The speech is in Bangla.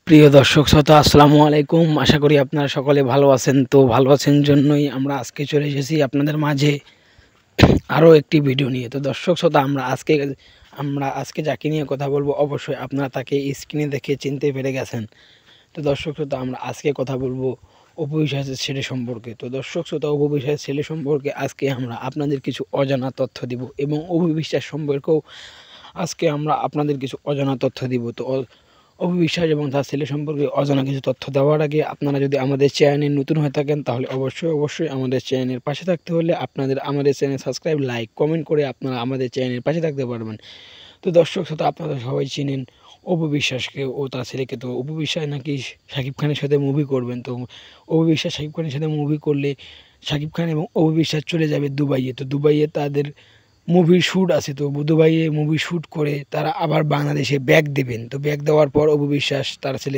প্রিয় দর্শক শ্রোতা আসসালামু আলাইকুম। আশা করি আপনারা সকলে ভালো আছেন। তো ভালো আছেন জন্যই আমরা আজকে চলে এসেছি আপনাদের মাঝে আরও একটি ভিডিও নিয়ে। তো দর্শক শ্রোতা আমরা আজকে যাকে নিয়ে কথা বলবো অবশ্যই আপনারা তাকে স্ক্রিনে দেখে চিনতে পেরে গেছেন। তো দর্শক শ্রোতা আমরা আজকে কথা বলবো অপু বিশ্বাসের ছেলে সম্পর্কে। তো দর্শক শ্রোতা অপু বিশ্বাসের ছেলে সম্পর্কে আজকে আমরা আপনাদের কিছু অজানা তথ্য দিব এবং অপু বিশ্বাস সম্পর্কেও আজকে আমরা আপনাদের কিছু অজানা তথ্য দিব। তো অপু বিশ্বাস এবং তার ছেলে সম্পর্কে অজানা কিছু তথ্য দেওয়ার আগে আপনারা যদি আমাদের চ্যানেলে নতুন হয়ে থাকেন তাহলে অবশ্যই আমাদের চ্যানেলের পাশে থাকতে হলে আমাদের চ্যানেল সাবস্ক্রাইব, লাইক, কমেন্ট করে আপনারা আমাদের চ্যানেলের পাশে থাকতে পারবেন। তো দর্শক শ্রোতা আপনারা সবাই চিনেন অপু বিশ্বাসকে ও তার ছেলেকে। তো অপু বিশ্বাস নাকি শাকিব খানের সাথে মুভি করবেন। তো অপু বিশ্বাস শাকিব খানের সাথে মুভি করলে শাকিব খান এবং অপু বিশ্বাস চলে যাবে দুবাইয়ে। তো দুবাইয়ে তাদের মুভির শ্যুট আছে। তো দুবাইয়ে মুভি শ্যুট করে তারা আবার বাংলাদেশে ব্যাক দেবেন। তো ব্যাক দেওয়ার পর অপু বিশ্বাস তার ছেলে